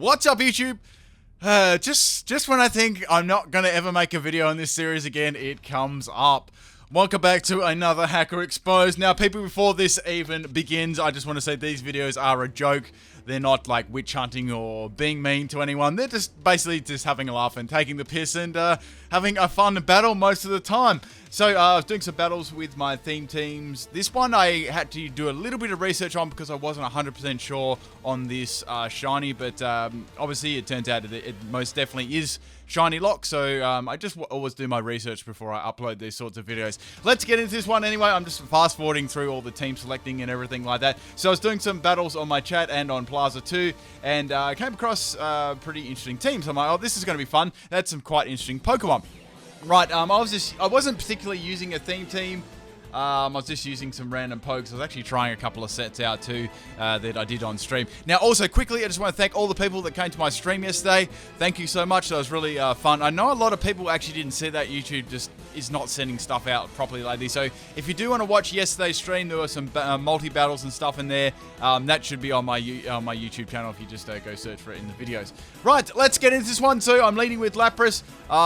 What's up, YouTube? Just when I think I'm not gonna ever make a video on this series again, it comes up. Welcome back to another Hacker Exposed. Now, people, before this even begins, I just want to say these videos are a joke. They're not like witch hunting or being mean to anyone. They're just basically just having a laugh and taking the piss and having a fun battle most of the time. So I was doing some battles with my theme teams. This one I had to do a little bit of research on because I wasn't 100% sure on this shiny, but obviously it turns out that it most definitely is shiny lock. So I just always do my research before I upload these sorts of videos. Let's get into this one anyway. I'm just fast forwarding through all the team selecting and everything like that. So I was doing some battles on my chat and on Plaza 2, and I came across a pretty interesting team. So I'm like, oh, this is going to be fun. That's some quite interesting Pokemon. Right, I wasn't particularly using a theme team. I was just using some random pokes. I was actually trying a couple of sets out too that I did on stream. Now, also quickly, I just want to thank all the people that came to my stream yesterday. Thank you so much. That was really fun. I know a lot of people actually didn't see that. YouTube just is not sending stuff out properly lately. So if you do want to watch yesterday's stream, there were some multi-battles and stuff in there. That should be on my YouTube channel if you just go search for it in the videos. Right, let's get into this one. So I'm leading with Lapras.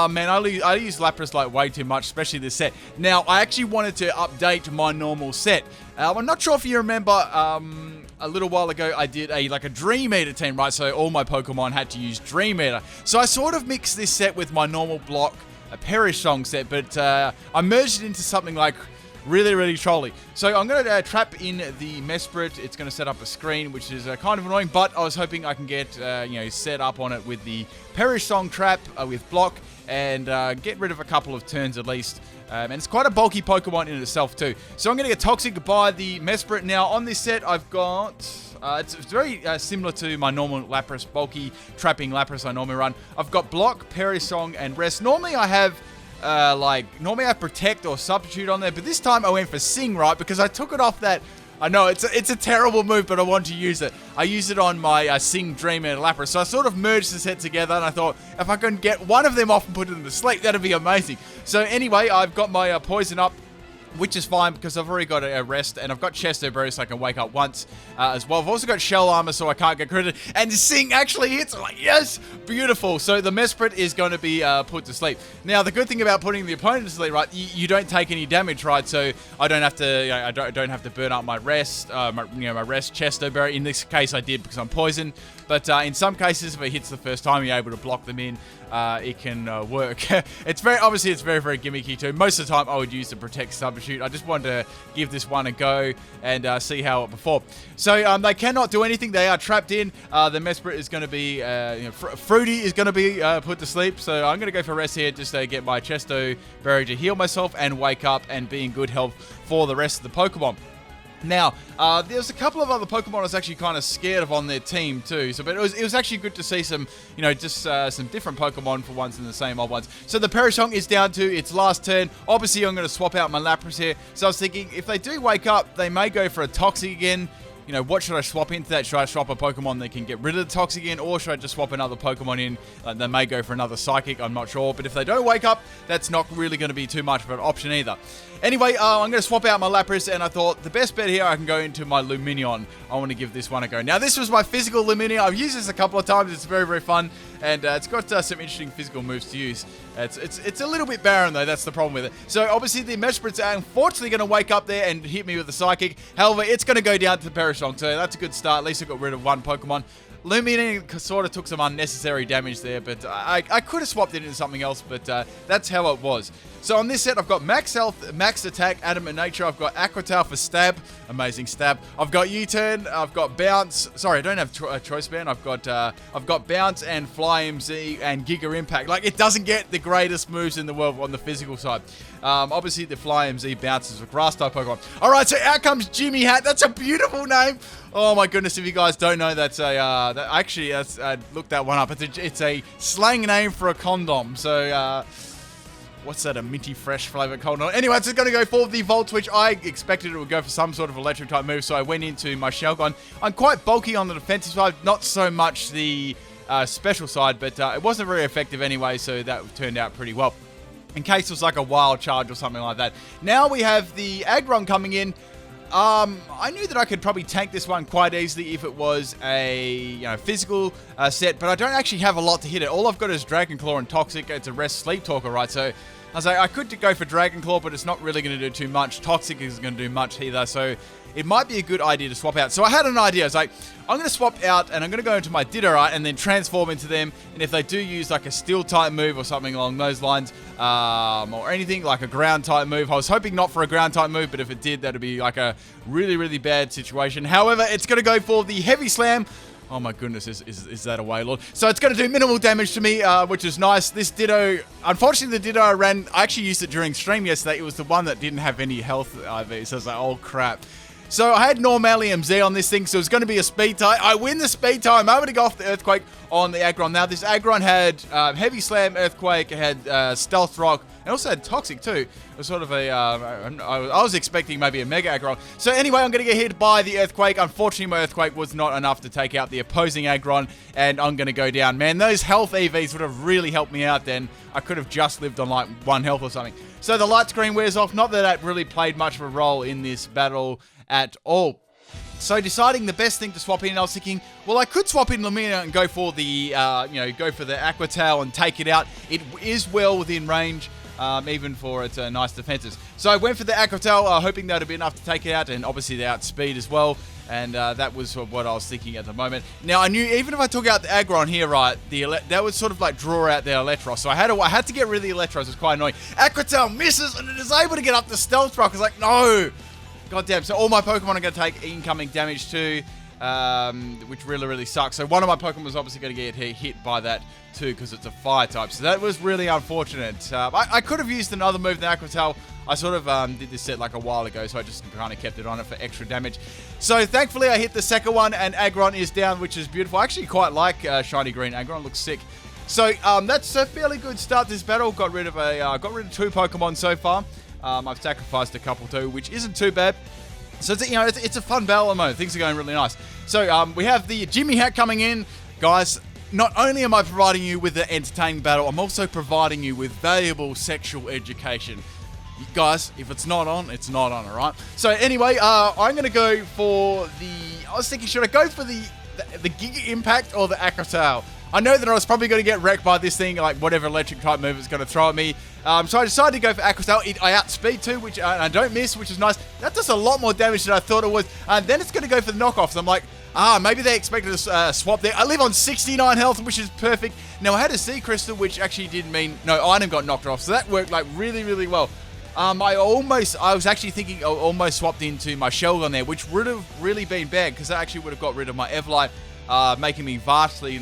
Man, I use Lapras like way too much, especially this set. Now, I actually wanted to update my normal set. I'm not sure if you remember, a little while ago I did a Dream Eater team, right? So all my Pokemon had to use Dream Eater. So I sort of mixed this set with my normal block, a Perish Song set, but I merged it into something like really trolly. So I'm going to trap in the Mesprit. It's going to set up a screen, which is kind of annoying, but I was hoping I can get set up on it with the Perish Song trap with block and get rid of a couple of turns at least. And it's quite a bulky Pokemon in itself too. So I'm going to get Toxic by the Mesprit. Now on this set I've got... it's very similar to my normal Lapras, bulky trapping Lapras I normally run. I've got Block, Perish Song, and Rest. Normally I have Protect or Substitute on there, but this time I went for Sing, right? Because I took it off that... I know, it's a terrible move, but I want to use it. I used it on my Sing, Dream, and Lapras. So I sort of merged the set together, and I thought, if I can get one of them off and put it in the sleep, that'd be amazing. So anyway, I've got my Poison up, which is fine because I've already got a Rest, and I've got Chesto Berry so I can wake up once as well. I've also got Shell Armor so I can't get critted, and Sing actually hits. I'm like, yes, beautiful. So the Mesprit is going to be put to sleep. Now the good thing about putting the opponent to sleep, right? You don't take any damage, right? So I don't have to, I don't have to burn up my Rest, my Rest Chesto Berry. In this case, I did because I'm poisoned. But in some cases, if it hits the first time, you're able to block them in. It can work. It's very gimmicky too. Most of the time, I would use the Protect Substitute. I just wanted to give this one a go and see how it performed. So they cannot do anything. They are trapped in. The Mesprit is going to be, Fruity is going to be put to sleep. So I'm going to go for Rest here just to get my Chesto Berry to heal myself and wake up and be in good health for the rest of the Pokemon. Now, there's a couple of other Pokemon I was actually kind of scared of on their team too. So, but it was actually good to see some, some different Pokemon for once in the same old ones. So the Perish Song is down to its last turn. Obviously, I'm going to swap out my Lapras here. So I was thinking, if they do wake up, they may go for a Toxic again. What should I swap into that? Should I swap a Pokemon that can get rid of the Toxic again? Or should I just swap another Pokemon in? They may go for another Psychic, I'm not sure. But if they don't wake up, that's not really going to be too much of an option either. Anyway, I'm going to swap out my Lapras, and I thought the best bet here, I can go into my Lumineon. I want to give this one a go. Now, this was my physical Lumineon. I've used this a couple of times. It's very fun, and it's got some interesting physical moves to use. It's a little bit barren, though. That's the problem with it. So, obviously, the Mesprit's are unfortunately going to wake up there and hit me with the Psychic. However, it's going to go down to the Perish Song, so that's a good start. At least I got rid of one Pokemon. Lumineon sort of took some unnecessary damage there, but I could have swapped it into something else, but that's how it was. So on this set, I've got Max Health, Max Attack, Adamant Nature. I've got Aqua Tail for Stab. Amazing Stab. I've got U-Turn. I've got Bounce. Sorry, I don't have Choice Band. I've got Bounce and Fly MZ and Giga Impact. Like, it doesn't get the greatest moves in the world on the physical side. Obviously, the Fly MZ bounces with Grass-type Pokemon. All right, so out comes Jimmy Hat. That's a beautiful name. Oh my goodness! If you guys don't know, that's a I looked that one up. It's a slang name for a condom. So what's that? A minty fresh flavor condom. Anyway, it's going to go for the Volt Switch. I expected it would go for some sort of electric type move, so I went into my Shelgon. I'm quite bulky on the defensive side, not so much the special side, but it wasn't very effective anyway, so that turned out pretty well. In case it was like a wild charge or something like that. Now we have the Aggron coming in. I knew that I could probably tank this one quite easily if it was a physical set, but I don't actually have a lot to hit it. All I've got is Dragon Claw and Toxic. It's a rest sleep talker, right? So I was like, I could go for Dragon Claw, but it's not really going to do too much. Toxic isn't going to do much either, so it might be a good idea to swap out. So I had an idea. I was like, I'm going to swap out and I'm going to go into my Ditto, right, and then transform into them. And if they do use like a steel type move or something along those lines, or anything like a ground type move, I was hoping not for a ground type move, but if it did, that'd be like a really, really bad situation. However, it's going to go for the Heavy Slam. Oh my goodness, is that a Wailord? So it's going to do minimal damage to me, which is nice. This Ditto, unfortunately the Ditto I actually used it during stream yesterday. It was the one that didn't have any health IV, so I was like, oh crap. So I had Normalium Z on this thing, so it's going to be a speed tie. I win the speed tie. I'm able to go off the Earthquake on the Aggron. Now, this Aggron had Heavy Slam, Earthquake, it had Stealth Rock, and also had Toxic too. It was sort of a, I was expecting maybe a Mega Aggron. So anyway, I'm going to get hit by the Earthquake. Unfortunately, my Earthquake was not enough to take out the opposing Aggron, and I'm going to go down. Man, those health EVs would have really helped me out then. I could have just lived on like 1 health or something. So the light screen wears off. Not that that really played much of a role in this battle at all. So deciding the best thing to swap in, I was thinking, well, I could swap in Lumina and go for the, go for the Aqua Tail and take it out. It is well within range, even for its nice defenses. So I went for the Aqua Tail, hoping that would be enough to take it out, and obviously the outspeed as well. And that was what I was thinking at the moment. Now, I knew even if I took out the Aggron here, right, that would sort of like draw out the Electros. So I had to get rid of the Electros. It's quite annoying. Aqua Tail misses, and it is able to get up the Stealth Rock. It's like, no! God damn. So all my Pokemon are going to take incoming damage too, which really, really sucks. So one of my Pokemon was obviously going to get hit by that too because it's a fire type. So that was really unfortunate. I could have used another move than Aqua Tail. I sort of did this set like a while ago, so I just kind of kept it on it for extra damage. So thankfully I hit the second one and Aggron is down, which is beautiful. I actually quite like shiny green Aggron. Looks sick. So that's a fairly good start to this battle. Got rid of 2 Pokemon so far. I've sacrificed a couple too, which isn't too bad. So it's a fun battle at the moment. Things are going really nice. So we have the Jimmy hat coming in, guys. Not only am I providing you with the entertaining battle, I'm also providing you with valuable sexual education. You guys, if it's not on, it's not on, all right? So anyway, I'm going to go for I was thinking, should I go for the Giga Impact or the Aqua Tail? I know that I was probably going to get wrecked by this thing, like whatever electric type move it's going to throw at me. So I decided to go for Aqua Tail. I outspeed too, which I don't miss, which is nice. That does a lot more damage than I thought it would. Then it's going to go for the knockoffs. I'm like, maybe they expected a swap there. I live on 69 health, which is perfect. Now, I had a Sea Crystal, which actually didn't mean no item got knocked off. So that worked like really, really well. I was actually thinking I almost swapped into my Shellgun there, which would have really been bad because that actually would have got rid of my Everlight. Making me vastly,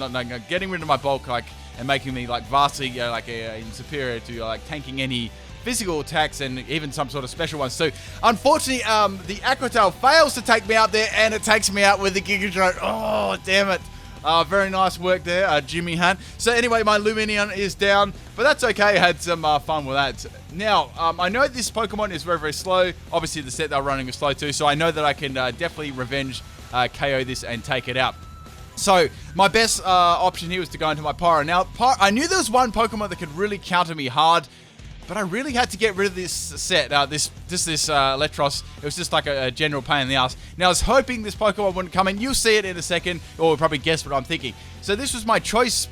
getting rid of my bulk, and making me vastly, superior to tanking any physical attacks and even some sort of special ones. So, unfortunately, the Aqua Tail fails to take me out there, and it takes me out with the Giga Drone. Oh, damn it! Very nice work there, Jimmy Hunt. So anyway, my Lumineon is down, but that's okay. I had some fun with that. Now, I know this Pokemon is very, very slow. Obviously, the set they're running is slow too, so I know that I can definitely revenge KO this and take it out. So, my best option here was to go into my Pyro. Now, I knew there was one Pokemon that could really counter me hard, but I really had to get rid of this set, this Electros. It was just like a general pain in the ass. Now, I was hoping this Pokemon wouldn't come in. You'll see it in a second, or you'll probably guess what I'm thinking. So this was my choice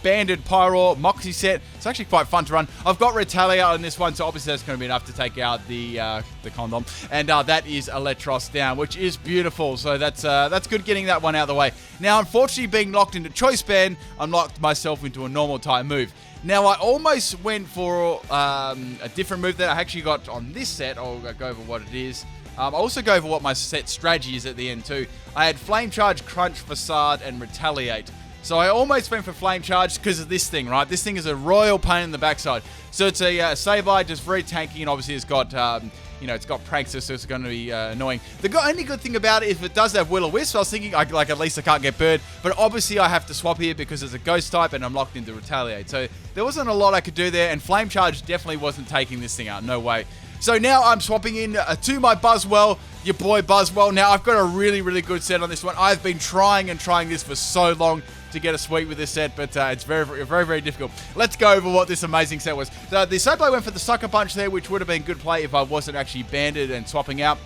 banded Pyro Moxie set. It's actually quite fun to run. I've got Retaliate on this one, so obviously that's going to be enough to take out the Condom. And that is Electros down, which is beautiful. So that's good getting that one out of the way. Now, unfortunately, being locked into Choice Band, I locked myself into a normal type move. Now, I almost went for a different move that I actually got on this set. I'll go over what it is. I'll also go over what my set strategy is at the end too. I had Flame Charge, Crunch, Facade, and Retaliate. So I almost went for Flame Charge because of this thing, right? This thing is a royal pain in the backside. So it's a Sableye, just very tanky, and obviously it's got, it's got Prankster, so it's going to be annoying. The only good thing about it is if it does have Will-O-Wisp. I was thinking, at least I can't get burned. But obviously I have to swap here because it's a Ghost type, and I'm locked into Retaliate. So there wasn't a lot I could do there, and Flame Charge definitely wasn't taking this thing out. No way. So now I'm swapping in to my Buzzwell, your boy Buzzwell. Now I've got a really, really good set on this one. I've been trying this for so long to get a sweep with this set, but it's very, very, very difficult. Let's go over what this amazing set was. So the Sableye went for the Sucker Punch there, which would have been good play if I wasn't actually banded and swapping out.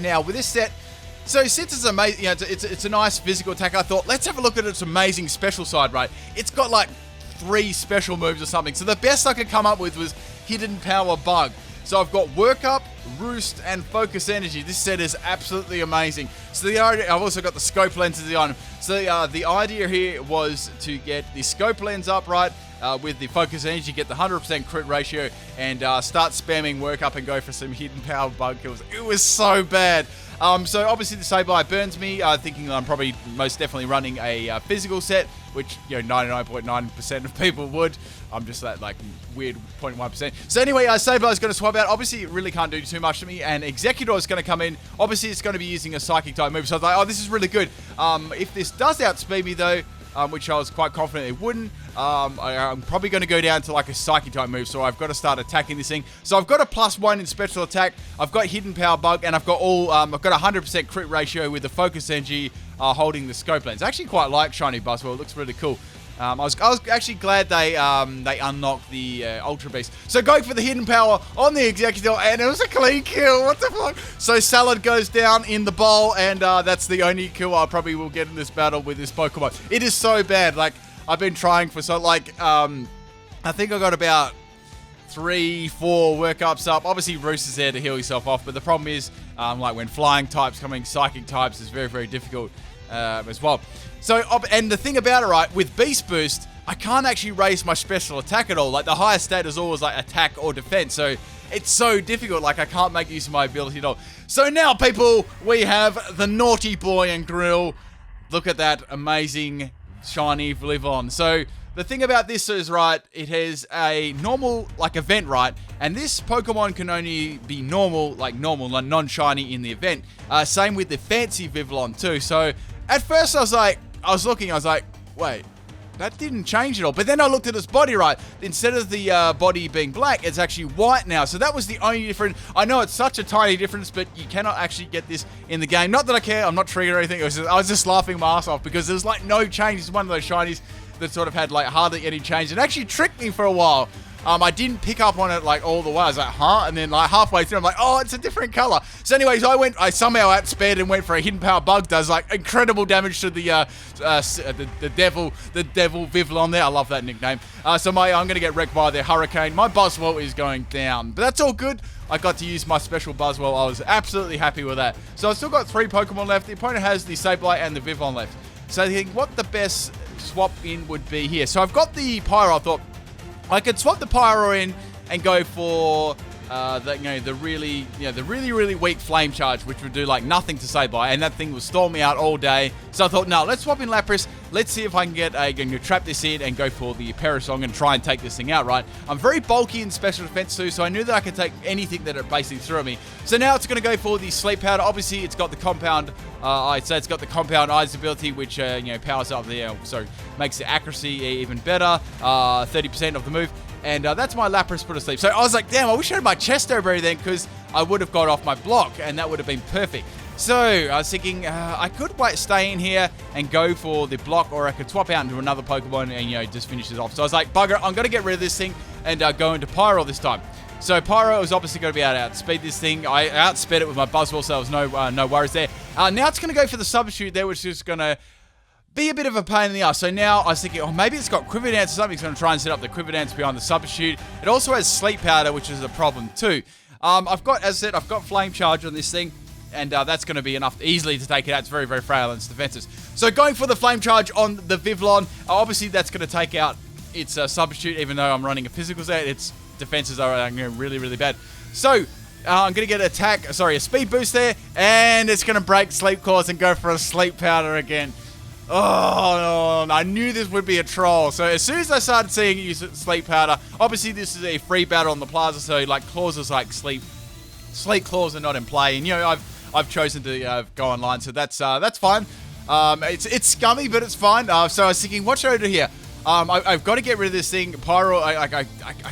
Now, with this set, so since it's amazing, it's a nice physical attack, I thought, let's have a look at its amazing special side, right? It's got like 3 special moves or something. So the best I could come up with was Hidden Power Bug. So I've got Work Up, Roost, and Focus Energy. This set is absolutely amazing. So the idea, I've also got the Scope Lens as the item. So the idea here was to get the Scope Lens up, right? With the Focus Energy, get the 100% crit ratio, and start spamming Work Up and go for some Hidden Power Bug kills. It was so bad. So obviously the Sableye burns me, thinking I'm probably most definitely running a physical set, which 99.9% of people would. I'm just that like weird 0.1%. So anyway, Sableye's going to swap out. Obviously, it really can't do too much to me, and Executor is going to come in. Obviously, it's going to be using a Psychic type move. So I was like, oh, this is really good. If this does outspeed me though, which I was quite confident it wouldn't, I'm probably going to go down to like a Psychic type move, so I've got to start attacking this thing. So I've got a +1 in special attack, I've got Hidden Power Bug, and I've got I've got 100% crit ratio with the Focus Energy holding the Scope Lens. I actually quite like Shiny Buzzwole, it looks really cool. I was actually glad they unlocked the Ultra Beast. So going for the Hidden Power on the Executor, and it was a clean kill. What the fuck? So Salad goes down in the bowl, and that's the only kill I probably will get in this battle with this Pokemon. It is so bad. Like, I've been trying for so, like, I think I got about 3-4 workups up. Obviously, Roost is there to heal yourself off, but the problem is, like, when Flying types coming, Psychic types is very, very difficult as well. So, and the thing about it, right, with Beast Boost, I can't actually raise my special attack at all. Like, the highest stat is always, like, attack or defense. So, it's so difficult. Like, I can't make use of my ability at all. So, now, people, we have the Naughty Boy and Grill. Look at that amazing shiny Vivillon. So, the thing about this is, right, it has a normal, like, event, right? And this Pokemon can only be normal, like, non-shiny in the event. Same with the fancy Vivillon, too. So, at first, I was like, wait, that didn't change at all. But then I looked at its body, right? Instead of the body being black, it's actually white now. So that was the only difference. I know it's such a tiny difference, but you cannot actually get this in the game. Not that I care. I'm not triggering or anything. I was just laughing my ass off because there's like no change. It's one of those shinies that sort of had like hardly any change. It actually tricked me for a while. I didn't pick up on it like all the way. I was like, huh? And then like halfway through, I'm like, oh, it's a different color. So anyways, I somehow outsped and went for a Hidden Power Bug. Does like incredible damage to the devil Vivillon there. I love that nickname. So I'm gonna get wrecked by the Hurricane. My Buzzwole is going down, but that's all good. I got to use my special Buzzwole. I was absolutely happy with that. So I've still got 3 Pokemon left. The opponent has the Sableye and the Vivillon left. So I think what the best swap in would be here. So I've got the Pyro. I thought I could swap the Pyro in and go for the really weak Flame Charge, which would do like nothing to Sableye, and that thing would stall me out all day. So I thought, no, let's swap in Lapras. Let's see if I can get trap this in and go for the Parasong and try and take this thing out, right? I'm very bulky in special defense too, so I knew that I could take anything that it basically threw at me. So now it's going to go for the Sleep Powder. Obviously, it's got the Compound. I'd say it's got the Compound Eyes ability, which powers up the so makes the accuracy even better. 30% of the move. And that's my Lapras put to sleep. So I was like, damn, I wish I had my Chesto then, because I would have got off my block, and that would have been perfect. So I was thinking I could stay in here and go for the block, or I could swap out into another Pokemon and just finish it off. So I was like, bugger, I'm going to get rid of this thing and go into Pyro this time. So Pyro was obviously going to be able to outspeed this thing. I outsped it with my Buzzwole, so there was no worries there. Now it's going to go for the Substitute there, which is going to be a bit of a pain in the ass. So now I was thinking, oh, maybe it's got Quiver Dance or something. It's going to try and set up the Quiver Dance behind the Substitute. It also has Sleep Powder, which is a problem too. I've got Flame Charge on this thing, and that's going to be enough easily to take it out. It's very, very frail in its defenses. So going for the Flame Charge on the Vivillon, obviously that's going to take out its Substitute, even though I'm running a physical set. Its defenses are really, really bad. So I'm going to get a speed boost there, and it's going to break Sleep Claws and go for a Sleep Powder again. Oh, no, I knew this would be a troll. So as soon as I started seeing it use Sleep Powder, obviously this is a free battle on the plaza, so like clauses like Sleep Claws are not in play, and I've chosen to go online, so that's fine. It's scummy, but it's fine. So I was thinking, what should I do here? I've got to get rid of this thing. Pyro, I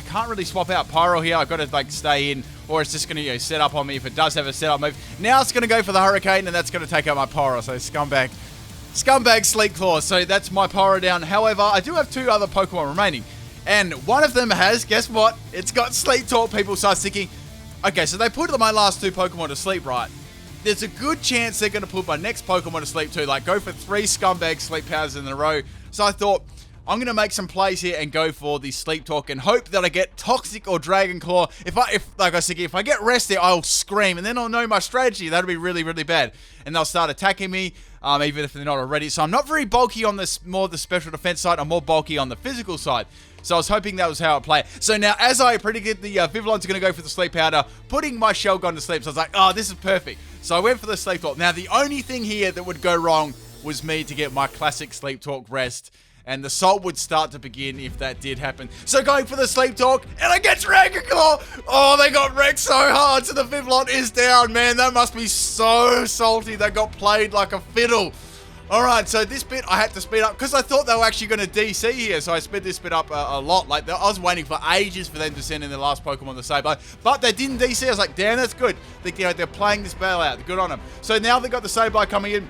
can't really swap out Pyro here. I've got to stay in, or it's just going to set up on me if it does have a setup move. Now it's going to go for the Hurricane, and that's going to take out my Pyro. So Scumbag Sleep Claws. So that's my Pyro down. However, I do have 2 other Pokemon remaining, and one of them has, guess what? It's got Sleep Talk, people. So I was thinking, okay, so they put my last 2 Pokemon to sleep, right? there's a good chance they're going to put my next Pokemon to sleep too. Like, go for 3 scumbag sleep powders in a row. So I thought, I'm going to make some plays here and go for the Sleep Talk and hope that I get Toxic or Dragon Claw. If I get Rested, I'll scream and then I'll know my strategy. That'll be really, really bad. And they'll start attacking me, even if they're not already. So I'm not very bulky on this, more the special defense side. I'm more bulky on the physical side. So I was hoping that was how I play it. So now, as I predicted, the Vivillon's going to go for the Sleep Powder, putting my Shelgon to sleep. So I was like, oh, this is perfect. So I went for the Sleep Talk. Now, the only thing here that would go wrong was me to get my classic Sleep Talk rest. And the salt would start to begin if that did happen. So going for the Sleep Talk, and I get Dragon Claw. Oh, they got wrecked so hard. So the Vivillon is down, man. That must be so salty. They got played like a fiddle. All right, so this bit I had to speed up because I thought they were actually going to DC here. So I sped this bit up a lot. Like, I was waiting for ages for them to send in the last Pokemon to Sableye, but they didn't DC. I was like, damn, that's good. They're playing this battle out. Good on them. So now they've got the Sableye coming in.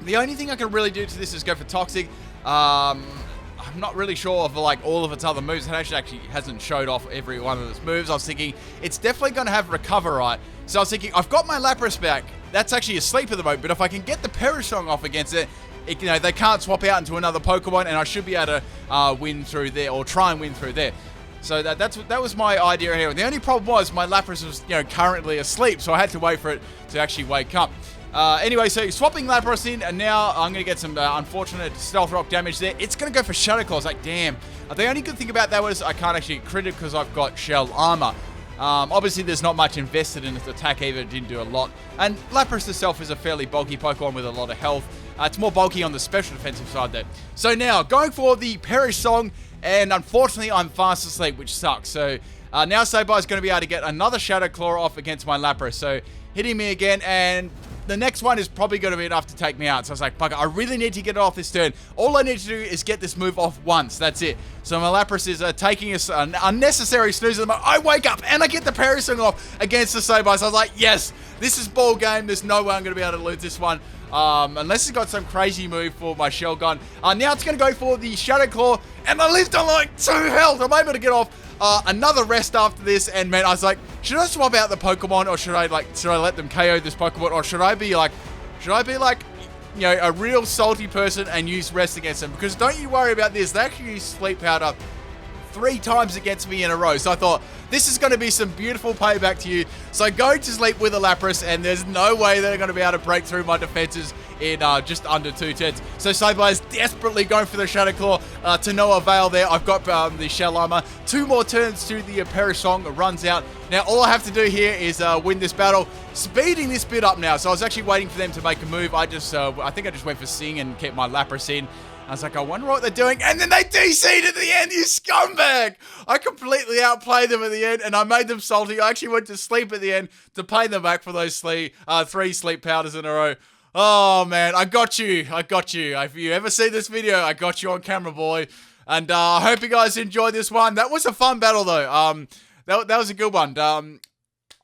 The only thing I can really do to this is go for Toxic. I'm not really sure of like all of its other moves. It actually hasn't showed off every one of its moves. I was thinking it's definitely going to have Recover, right? So I was thinking, I've got my Lapras back. That's actually asleep at the moment, but if I can get the Perishong off against it, they can't swap out into another Pokemon, and I should be able to win through there, or try and win through there. So that was my idea here. The only problem was my Lapras was currently asleep, so I had to wait for it to actually wake up. Anyway, so swapping Lapras in, and now I'm going to get some unfortunate Stealth Rock damage there. It's going to go for Shadow Claws. Like, damn. The only good thing about that was I can't actually crit it because I've got Shell Armor. Obviously, there's not much invested in its attack either. It didn't do a lot. And Lapras itself is a fairly bulky Pokemon with a lot of health. It's more bulky on the special defensive side there. So now, going for the Perish Song, and unfortunately, I'm fast asleep, which sucks. So now Sableye is going to be able to get another Shadow Claw off against my Lapras. So hitting me again, and the next one is probably going to be enough to take me out. So I was like, bugger, I really need to get it off this turn. All I need to do is get this move off once. That's it. So my Lapras is taking an unnecessary snooze at the moment. I wake up and I get the Parasong off against the Sableye. So I was like, yes, this is ball game. There's no way I'm going to be able to lose this one. Unless it's got some crazy move for my Shelgon. Now it's going to go for the Shadow Claw. And I lived on like 2 health. I'm able to get off another rest after this, and man, I was like, should I swap out the Pokemon, or should I let them KO this Pokemon, or should I be like, a real salty person and use rest against them? Because don't you worry about this, they actually use Sleep Powder 3 times against me in a row. So I thought, this is going to be some beautiful payback to you. So go to sleep with a Lapras, and there's no way they're going to be able to break through my defenses in just under 2 turns. So Sableye is desperately going for the Shadow Claw to no avail there. I've got the Shell Armor. 2 more turns to the Perishong runs out. Now all I have to do here is win this battle. Speeding this bit up now. So I was actually waiting for them to make a move. I think I just went for Sing and kept my Lapras in. I was like, I wonder what they're doing. And then they DC'd at the end, you scumbag! I completely outplayed them at the end, and I made them salty. I actually went to sleep at the end to pay them back for those 3 sleep powders in a row. Oh, man, I got you. I got you. If you ever see this video, I got you on camera, boy. And I hope you guys enjoyed this one. That was a fun battle, though. That was a good one.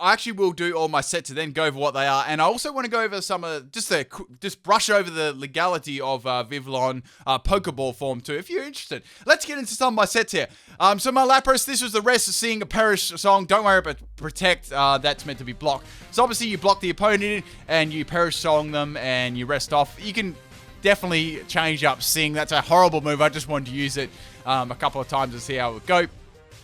I actually will do all my sets and then go over what they are. And I also want to go over some of, just brush over the legality of Vivillon Pokeball form too, if you're interested. Let's get into some of my sets here. So my Lapras, this was the rest of seeing a Perish Song. Don't worry about Protect, that's meant to be blocked. So obviously you block the opponent and you Perish Song them and you rest off. You can definitely change up Sing. That's a horrible move. I just wanted to use it a couple of times to see how it would go.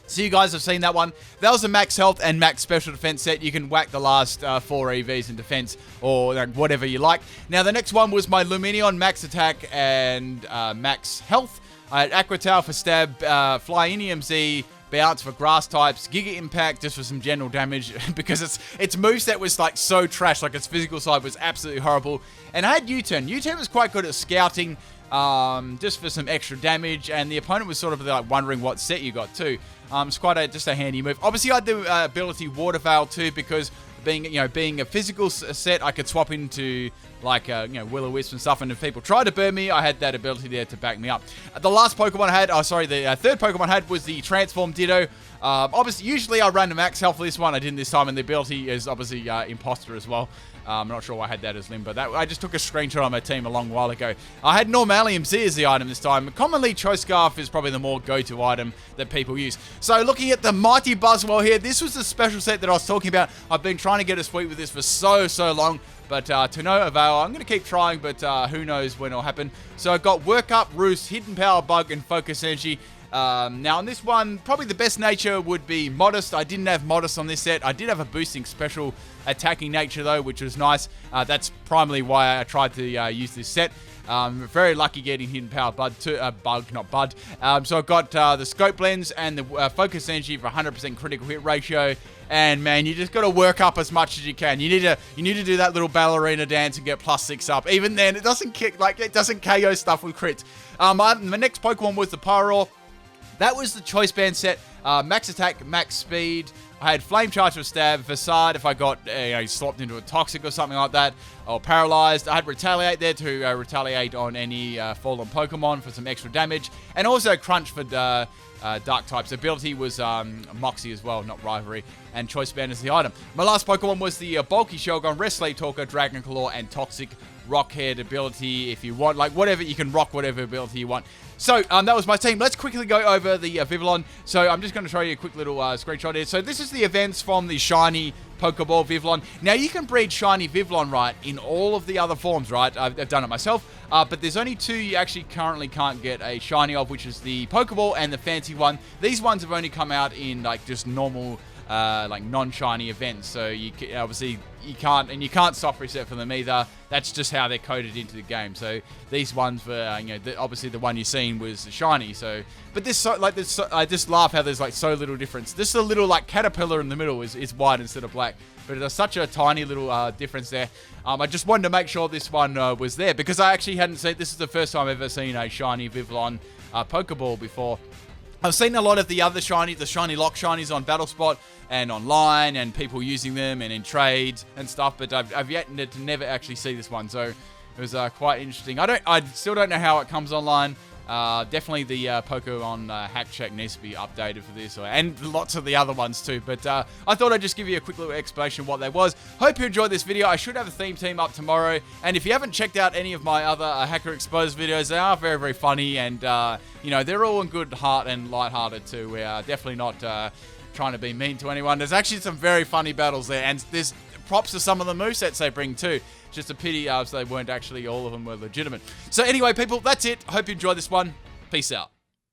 So you guys have seen that one. That was a max health and max special defense set. You can whack the last 4 EVs in defense or whatever you like. Now the next one was my Lumineon max attack and max health. I had Aqua Tail for stab, Flyinium Z, bounce for grass types, Giga Impact just for some general damage because its moveset was like so trash, like its physical side was absolutely horrible. And I had U-Turn. U-Turn was quite good at scouting, just for some extra damage, and the opponent was sort of like wondering what set you got too. It's quite just a handy move. Obviously, I had the ability Water Veil too, because being a physical set, I could swap into like Will-O-Wisp and stuff, and if people tried to burn me, I had that ability there to back me up. The last Pokemon I had, the third Pokemon I had was the Transform Ditto. Obviously, usually I run to max health for this one. I didn't this time, and the ability is obviously Imposter as well. I'm not sure why I had that as limb, but I just took a screenshot on my team a long while ago. I had Normalium Z as the item this time. Commonly, Choice Scarf is probably the more go-to item that people use. So looking at the Mighty Buzzwell here, this was the special set that I was talking about. I've been trying to get a sweep with this for so long, but to no avail. I'm going to keep trying, but who knows when it'll happen. So I've got Work Up, Roost, Hidden Power Bug, and Focus Energy. Now on this one, probably the best nature would be Modest. I didn't have Modest on this set. I did have a boosting special attacking nature though, which was nice. That's primarily why I tried to use this set. Very lucky getting Hidden Power Bud too, Bug, not Bud. So I've got the Scope Lens and the Focus Energy for 100% critical hit ratio. And man, you just got to work up as much as you can. You need to do that little ballerina dance and get +6 up. Even then, it doesn't kick like it doesn't KO stuff with crits. My next Pokemon was the Pyroar. That was the Choice Band set. Max attack, max speed. I had Flame Charge for stab, Facade if I got slopped into a Toxic or something like that, or Paralyzed. I had Retaliate there to retaliate on any fallen Pokemon for some extra damage, and also Crunch for Dark types. Ability was Moxie as well, not Rivalry, and Choice Band is the item. My last Pokemon was the Bulky Shogun, Rest Slave Talker, Dragon Claw, and Toxic. Rockhead ability if you want, like whatever, you can rock whatever ability you want. So that was my team. Let's quickly go over the Vivillon. So I'm just going to show you a quick little screenshot here. So this is the events from the shiny Pokeball Vivillon. Now you can breed shiny Vivillon, right, in all of the other forms, right? I've done it myself, but there's only 2 you actually currently can't get a shiny of, which is the Pokeball and the fancy one. These ones have only come out in like just normal like non-shiny events, so you obviously you can't soft reset for them either. That's just how they're coded into the game. So these ones were, obviously the one you've seen was shiny. So, but I just laugh how there's like so little difference. This a little like caterpillar in the middle is white instead of black, but there's such a tiny little difference there. I just wanted to make sure this one was there because I actually hadn't seen. This is the first time I've ever seen a shiny Vivillon Pokeball before. I've seen a lot of the other the shiny lock shinies on BattleSpot and online, and people using them and in trades and stuff, but I've yet to never actually see this one, so it was quite interesting. I still don't know how it comes online. Definitely the Pokemon hack check needs to be updated for this, and lots of the other ones too. But I thought I'd just give you a quick little explanation of what that was. Hope you enjoyed this video. I should have a theme team up tomorrow, and if you haven't checked out any of my other Hacker Exposed videos, they are very, very funny, and they're all in good heart and lighthearted too. We are definitely not trying to be mean to anyone. There's actually some very funny battles there, and there's props to some of the movesets they bring too. Just a pity so they weren't actually, all of them were legitimate. So anyway, people, that's it. Hope you enjoyed this one. Peace out.